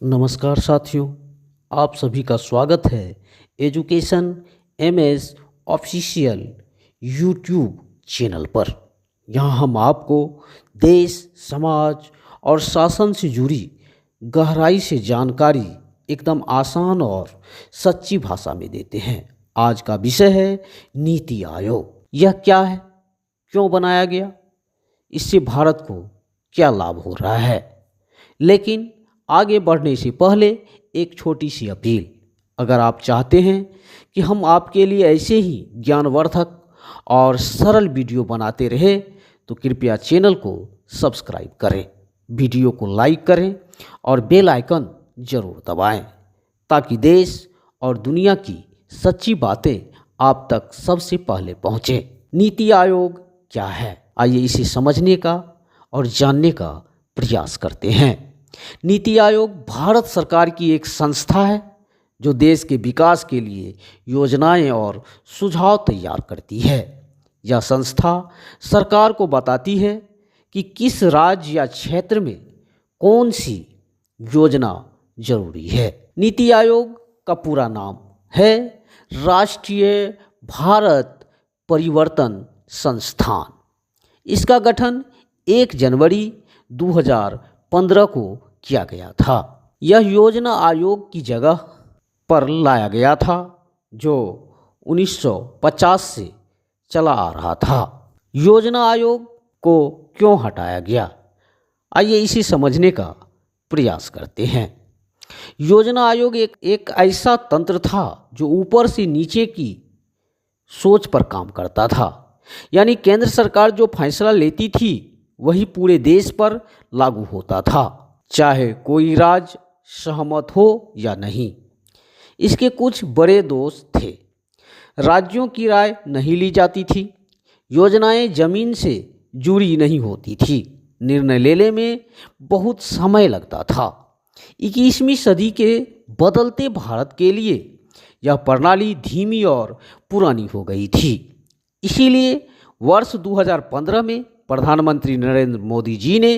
नमस्कार साथियों, आप सभी का स्वागत है education MS official YouTube channel पर। यहाँ हम आपको देश, समाज और शासन से जुड़ी गहराई से जानकारी एकदम आसान और सच्ची भाषा में देते हैं। आज का विषय है नीति आयोग। यह क्या है, क्यों बनाया गया, इससे भारत को क्या लाभ हो रहा है। लेकिन आगे बढ़ने से पहले एक छोटी सी अपील। अगर आप चाहते हैं कि हम आपके लिए ऐसे ही ज्ञानवर्धक और सरल वीडियो बनाते रहे तो कृपया चैनल को सब्सक्राइब करें, वीडियो को लाइक करें और बेल आइकन ज़रूर दबाएं ताकि देश और दुनिया की सच्ची बातें आप तक सबसे पहले पहुँचें। नीति आयोग क्या है, आइए इसे समझने का और जानने का प्रयास करते हैं। नीति आयोग भारत सरकार की एक संस्था है जो देश के विकास के लिए योजनाएं और सुझाव तैयार करती है। यह संस्था सरकार को बताती है कि किस राज्य या क्षेत्र में कौन सी योजना जरूरी है। नीति आयोग का पूरा नाम है राष्ट्रीय भारत परिवर्तन संस्थान। इसका गठन 1 जनवरी 2015 को किया गया था। यह योजना आयोग की जगह पर लाया गया था जो 1950 से चला आ रहा था। योजना आयोग को क्यों हटाया गया, आइए इसे समझने का प्रयास करते हैं। योजना आयोग एक ऐसा तंत्र था जो ऊपर से नीचे की सोच पर काम करता था। यानी केंद्र सरकार जो फैसला लेती थी वही पूरे देश पर लागू होता था, चाहे कोई राज्य सहमत हो या नहीं। इसके कुछ बड़े दोष थे। राज्यों की राय नहीं ली जाती थी, योजनाएं जमीन से जुड़ी नहीं होती थी, निर्णय लेने में बहुत समय लगता था। 21वीं सदी के बदलते भारत के लिए यह प्रणाली धीमी और पुरानी हो गई थी। इसीलिए वर्ष 2015 में प्रधानमंत्री नरेंद्र मोदी जी ने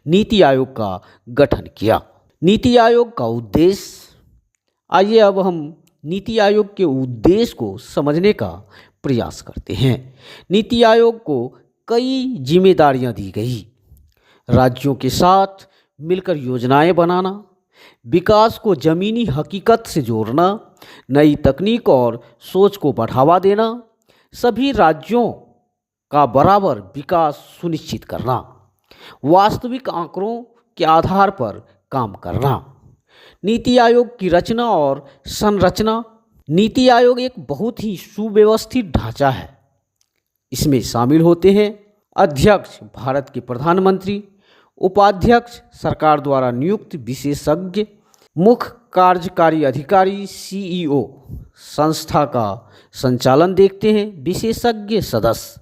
नीति आयोग का गठन किया। नीति आयोग का उद्देश्य, आइए अब हम नीति आयोग के उद्देश्य को समझने का प्रयास करते हैं। नीति आयोग को कई जिम्मेदारियां दी गई। राज्यों के साथ मिलकर योजनाएं बनाना, विकास को जमीनी हकीकत से जोड़ना, नई तकनीक और सोच को बढ़ावा देना, सभी राज्यों का बराबर विकास सुनिश्चित करना, वास्तविक आंकड़ों के आधार पर काम करना। नीति आयोग की रचना और संरचना। नीति आयोग एक बहुत ही सुव्यवस्थित ढांचा है। इसमें शामिल होते हैं अध्यक्ष भारत के प्रधानमंत्री, उपाध्यक्ष सरकार द्वारा नियुक्त विशेषज्ञ, मुख्य कार्यकारी अधिकारी सीईओ, संस्था का संचालन देखते हैं विशेषज्ञ सदस्य,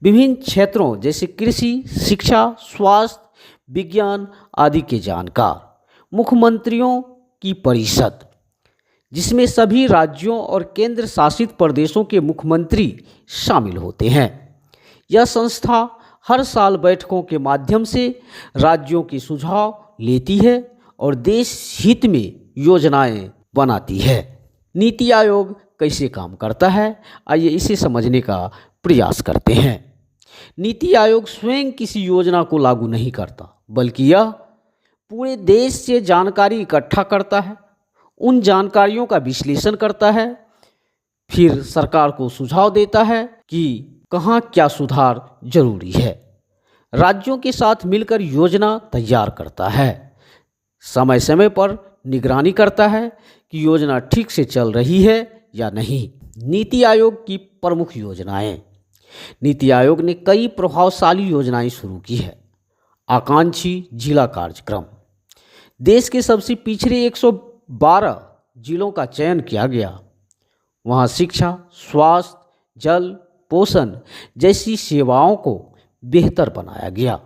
विभिन्न क्षेत्रों जैसे कृषि, शिक्षा, स्वास्थ्य, विज्ञान आदि के जानकार, मुख्यमंत्रियों की परिषद जिसमें सभी राज्यों और केंद्र शासित प्रदेशों के मुख्यमंत्री शामिल होते हैं। यह संस्था हर साल बैठकों के माध्यम से राज्यों के सुझाव लेती है और देश हित में योजनाएं बनाती है। नीति आयोग कैसे काम करता है, आइए इसे समझने का प्रयास करते हैं। नीति आयोग स्वयं किसी योजना को लागू नहीं करता, बल्कि यह पूरे देश से जानकारी इकट्ठा करता है, उन जानकारियों का विश्लेषण करता है, फिर सरकार को सुझाव देता है कि कहाँ क्या सुधार जरूरी है। राज्यों के साथ मिलकर योजना तैयार करता है, समय समय पर निगरानी करता है कि योजना ठीक से चल रही है या नहीं। नीति आयोग की प्रमुख योजनाएं। नीति आयोग ने कई प्रभावशाली योजनाएं शुरू की है। आकांक्षी जिला कार्यक्रम, देश के सबसे पिछड़े 112 जिलों का चयन किया गया। वहां शिक्षा, स्वास्थ्य, जल, पोषण जैसी सेवाओं को बेहतर बनाया गया।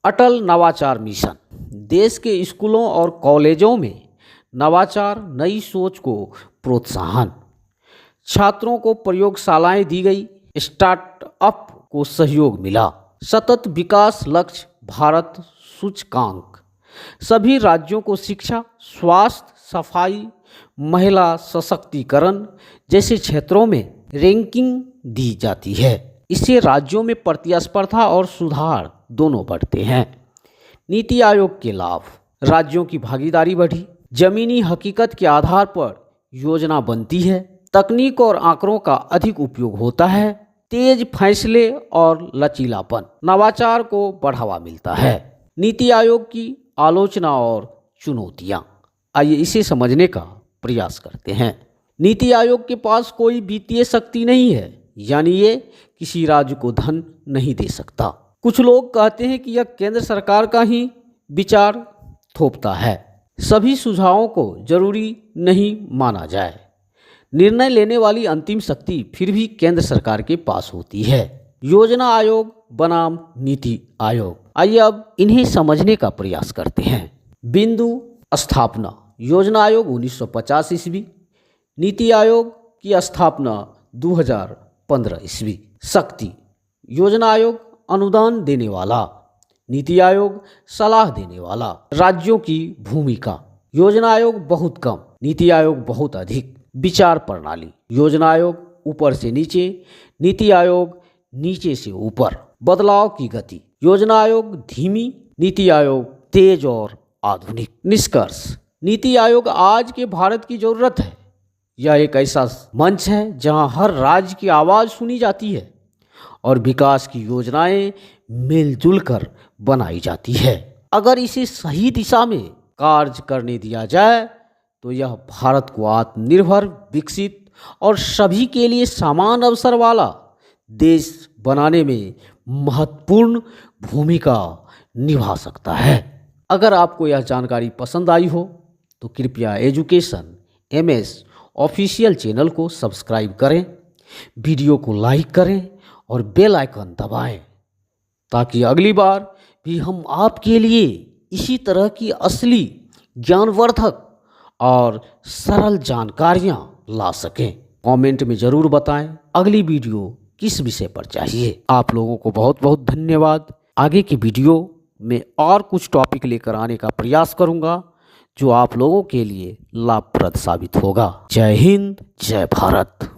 अटल नवाचार मिशन, देश के स्कूलों और कॉलेजों में नवाचार, नई सोच को प्रोत्साहन, छात्रों को प्रयोगशालाएं दी गई, स्टार्टअप को सहयोग मिला। सतत विकास लक्ष्य भारत सूचकांक, सभी राज्यों को शिक्षा, स्वास्थ्य, सफाई, महिला सशक्तिकरण जैसे क्षेत्रों में रैंकिंग दी जाती है। इससे राज्यों में प्रतिस्पर्धा और सुधार दोनों बढ़ते हैं। नीति आयोग के लाभ: राज्यों की भागीदारी बढ़ी, जमीनी हकीकत के आधार पर योजना बनती है, तकनीक और आंकड़ों का अधिक उपयोग होता है, तेज फैसले और लचीलापन, नवाचार को बढ़ावा मिलता है। नीति आयोग की आलोचना और चुनौतियां, आइए इसे समझने का प्रयास करते हैं। नीति आयोग के पास कोई वित्तीय शक्ति नहीं है, यानी ये किसी राज्य को धन नहीं दे सकता। कुछ लोग कहते हैं कि यह केंद्र सरकार का ही विचार थोपता है। सभी सुझावों को जरूरी नहीं माना जाए। निर्णय लेने वाली अंतिम शक्ति फिर भी केंद्र सरकार के पास होती है। योजना आयोग बनाम नीति आयोग, आइए अब इन्हें समझने का प्रयास करते हैं। बिंदु स्थापना: योजना आयोग 1950 ईस्वी, नीति आयोग की स्थापना 2015 ईस्वी। शक्ति: योजना आयोग अनुदान देने वाला, नीति आयोग सलाह देने वाला। राज्यों की भूमिका: योजना आयोग बहुत कम, नीति आयोग बहुत अधिक। विचार प्रणाली: योजना आयोग ऊपर से नीचे, नीति आयोग नीचे से ऊपर। बदलाव की गति: योजना आयोग धीमी, नीति आयोग तेज और आधुनिक। निष्कर्ष: नीति आयोग आज के भारत की जरूरत है। यह एक ऐसा मंच है जहां हर राज्य की आवाज़ सुनी जाती है और विकास की योजनाएं मिलजुल कर बनाई जाती है। अगर इसे सही दिशा में कार्य करने दिया जाए तो यह भारत को आत्मनिर्भर, विकसित और सभी के लिए समान अवसर वाला देश बनाने में महत्वपूर्ण भूमिका निभा सकता है। अगर आपको यह जानकारी पसंद आई हो तो कृपया एजुकेशन MS ऑफिशियल चैनल को सब्सक्राइब करें, वीडियो को लाइक करें और बेल आइकन दबाएं, ताकि अगली बार भी हम आपके लिए इसी तरह की असली ज्ञानवर्धक और सरल जानकारियां ला सकें। कमेंट में ज़रूर बताएं अगली वीडियो किस विषय पर चाहिए। आप लोगों को बहुत बहुत धन्यवाद। आगे की वीडियो में और कुछ टॉपिक लेकर आने का प्रयास करूंगा जो आप लोगों के लिए लाभप्रद साबित होगा। जय हिंद, जय भारत।